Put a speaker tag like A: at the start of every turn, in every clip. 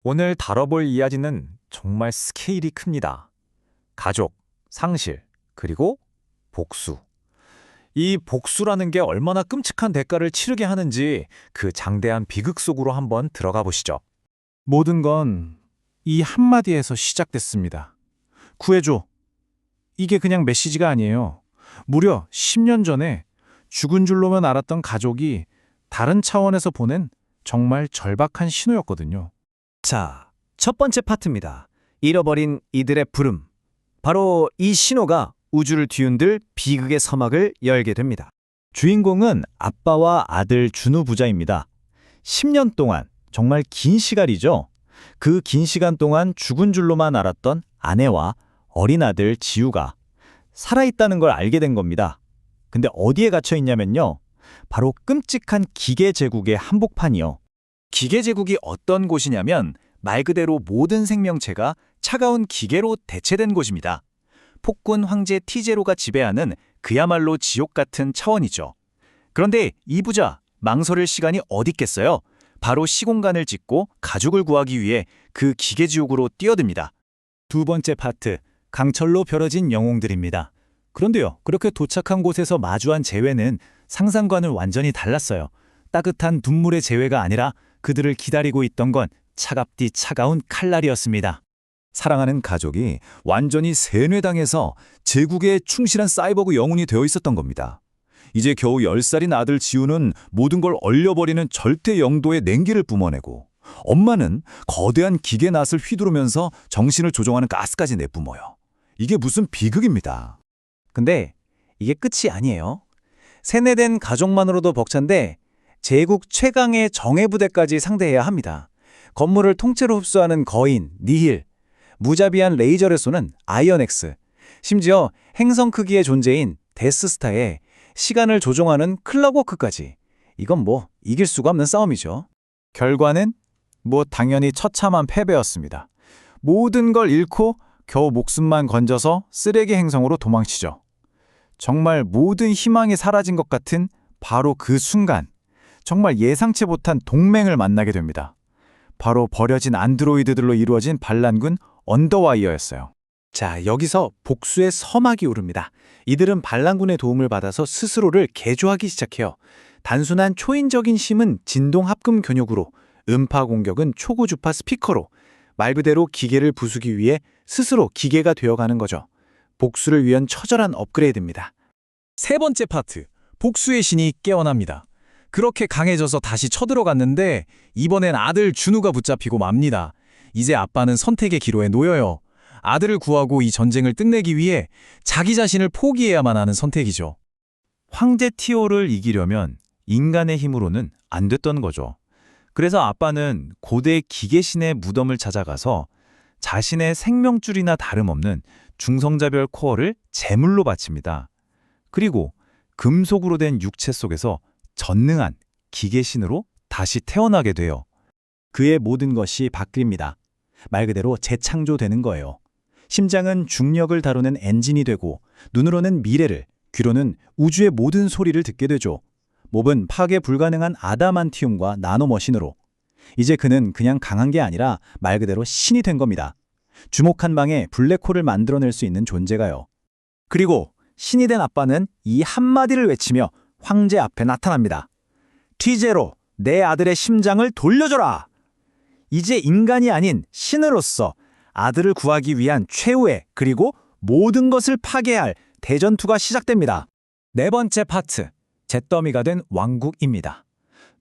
A: 오늘 다뤄볼 이야기는 정말 스케일이 큽니다. 가족, 상실, 그리고 복수. 이 복수라는 게 얼마나 끔찍한 대가를 치르게 하는지 그 장대한 비극 속으로 한번 들어가 보시죠.
B: 모든 건 이 한마디에서 시작됐습니다. 구해줘. 이게 그냥 메시지가 아니에요. 무려 10년 전에 죽은 줄로만 알았던 가족이 다른 차원에서 보낸 정말 절박한 신호였거든요.
C: 자, 첫 번째 파트입니다. 잃어버린 이들의 부름. 바로 이 신호가 우주를 뒤흔들 비극의 서막을 열게 됩니다.
D: 주인공은 아빠와 아들 준우 부자입니다. 10년 동안, 정말 긴 시간이죠. 그 긴 시간 동안 죽은 줄로만 알았던 아내와 어린 아들 지우가 살아있다는 걸 알게 된 겁니다. 근데 어디에 갇혀 있냐면요. 바로 끔찍한 기계 제국의 한복판이요.
E: 기계 제국이 어떤 곳이냐면 말 그대로 모든 생명체가 차가운 기계로 대체된 곳입니다. 폭군 황제 티제로가 지배하는 그야말로 지옥 같은 차원이죠. 그런데 이 부자, 망설일 시간이 어딨겠어요? 바로 시공간을 짓고 가족을 구하기 위해 그 기계 지옥으로 뛰어듭니다.
D: 두 번째 파트, 강철로 벼려진 영웅들입니다. 그런데요, 그렇게 도착한 곳에서 마주한 재회는 상상과는 완전히 달랐어요. 따뜻한 눈물의 재회가 아니라 그들을 기다리고 있던 건 차갑디 차가운 칼날이었습니다. 사랑하는 가족이 완전히 세뇌당해서 제국에 충실한 사이버그 영웅이 되어 있었던 겁니다. 이제 겨우 10살인 아들 지우는 모든 걸 얼려버리는 절대 영도의 냉기를 뿜어내고, 엄마는 거대한 기계 낫을 휘두르면서 정신을 조종하는 가스까지 내뿜어요. 이게 무슨 비극입니다.
C: 근데 이게 끝이 아니에요. 세뇌된 가족만으로도 벅찬데 제국 최강의 정예부대까지 상대해야 합니다. 건물을 통째로 흡수하는 거인, 니힐, 무자비한 레이저를 쏘는 아이언엑스, 심지어 행성 크기의 존재인 데스스타에 시간을 조종하는 클럭워크까지. 이건 이길 수가 없는 싸움이죠.
B: 결과는 당연히 처참한 패배였습니다. 모든 걸 잃고 겨우 목숨만 건져서 쓰레기 행성으로 도망치죠. 정말 모든 희망이 사라진 것 같은 바로 그 순간, 정말 예상치 못한 동맹을 만나게 됩니다. 바로 버려진 안드로이드들로 이루어진 반란군 언더와이어였어요.
C: 자, 여기서 복수의 서막이 오릅니다. 이들은 반란군의 도움을 받아서 스스로를 개조하기 시작해요. 단순한 초인적인 힘은 진동 합금 견역으로, 음파 공격은 초고주파 스피커로, 말 그대로 기계를 부수기 위해 스스로 기계가 되어가는 거죠. 복수를 위한 처절한 업그레이드입니다.
B: 세 번째 파트, 복수의 신이 깨어납니다. 그렇게 강해져서 다시 쳐들어갔는데 이번엔 아들 준우가 붙잡히고 맙니다. 이제 아빠는 선택의 기로에 놓여요. 아들을 구하고 이 전쟁을 끝내기 위해 자기 자신을 포기해야만 하는 선택이죠.
D: 황제 티오를 이기려면 인간의 힘으로는 안 됐던 거죠. 그래서 아빠는 고대 기계신의 무덤을 찾아가서 자신의 생명줄이나 다름없는 중성자별 코어를 제물로 바칩니다. 그리고 금속으로 된 육체 속에서 전능한 기계신으로 다시 태어나게 돼요. 그의 모든 것이 바뀝니다. 말 그대로 재창조되는 거예요. 심장은 중력을 다루는 엔진이 되고, 눈으로는 미래를, 귀로는 우주의 모든 소리를 듣게 되죠. 몸은 파괴 불가능한 아다만티움과 나노머신으로. 이제 그는 그냥 강한 게 아니라 말 그대로 신이 된 겁니다. 주목한 방에 블랙홀을 만들어낼 수 있는 존재가요. 그리고 신이 된 아빠는 이 한마디를 외치며 황제 앞에 나타납니다. 티제로, 내 아들의 심장을 돌려줘라! 이제 인간이 아닌 신으로서 아들을 구하기 위한 최후의, 그리고 모든 것을 파괴할 대전투가 시작됩니다. 네 번째 파트, 잿더미가 된 왕국입니다.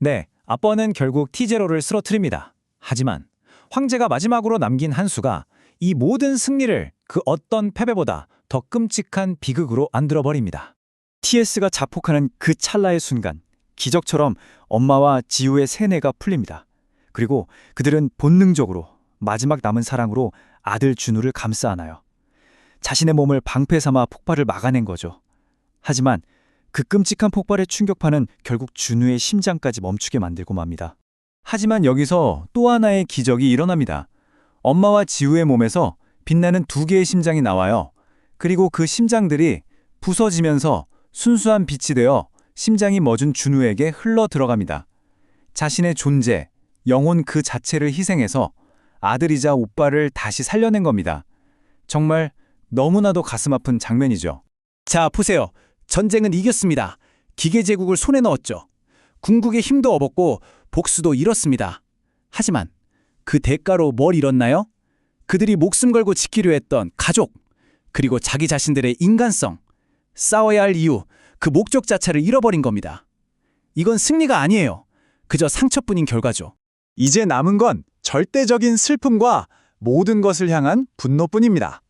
D: 네, 아빠는 결국 티제로를 쓰러뜨립니다. 하지만 황제가 마지막으로 남긴 한 수가 이 모든 승리를 그 어떤 패배보다 더 끔찍한 비극으로 만들어버립니다. TS가 자폭하는 그 찰나의 순간, 기적처럼 엄마와 지우의 세뇌가 풀립니다. 그리고 그들은 본능적으로 마지막 남은 사랑으로 아들 준우를 감싸 안아요. 자신의 몸을 방패 삼아 폭발을 막아낸 거죠. 하지만 그 끔찍한 폭발의 충격파는 결국 준우의 심장까지 멈추게 만들고 맙니다. 하지만 여기서 또 하나의 기적이 일어납니다. 엄마와 지우의 몸에서 빛나는 두 개의 심장이 나와요. 그리고 그 심장들이 부서지면서 순수한 빛이 되어 심장이 멎은 준우에게 흘러 들어갑니다. 자신의 존재, 영혼 그 자체를 희생해서
B: 아들이자 오빠를 다시 살려낸 겁니다. 정말 너무나도 가슴 아픈 장면이죠.
C: 자, 보세요. 전쟁은 이겼습니다. 기계 제국을 손에 넣었죠. 궁극의 힘도 얻었고 복수도 잃었습니다. 하지만 그 대가로 뭘 잃었나요? 그들이 목숨 걸고 지키려 했던 가족, 그리고 자기 자신들의 인간성, 싸워야 할 이유, 그 목적 자체를 잃어버린 겁니다. 이건 승리가 아니에요. 그저 상처뿐인 결과죠.
B: 이제 남은 건 절대적인 슬픔과 모든 것을 향한 분노뿐입니다.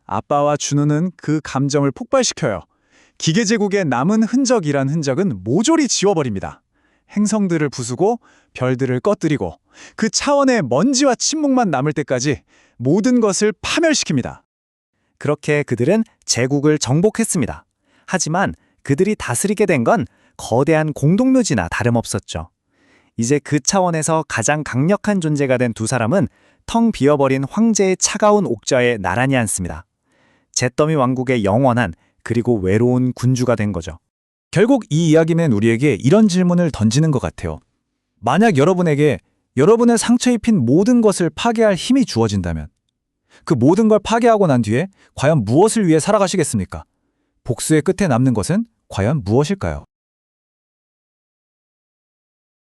B: 아빠와 준우는 그 감정을 폭발시켜요. 기계제국의 남은 흔적이란 흔적은 모조리 지워버립니다. 행성들을 부수고 별들을 꺼뜨리고 그 차원의 먼지와 침묵만 남을 때까지 모든 것을 파멸시킵니다.
E: 그렇게 그들은 제국을 정복했습니다. 하지만 그들이 다스리게 된 건 거대한 공동묘지나 다름없었죠. 이제 그 차원에서 가장 강력한 존재가 된 두 사람은 텅 비어버린 황제의 차가운 옥좌에 나란히 앉습니다. 잿더미 왕국의 영원한 그리고 외로운 군주가 된 거죠.
A: 결국 이 이야기는 우리에게 이런 질문을 던지는 것 같아요. 만약 여러분에게 여러분의 상처 입힌 모든 것을 파괴할 힘이 주어진다면 그 모든 걸 파괴하고 난 뒤에 과연 무엇을 위해 살아가시겠습니까? 복수의 끝에 남는 것은 과연 무엇일까요?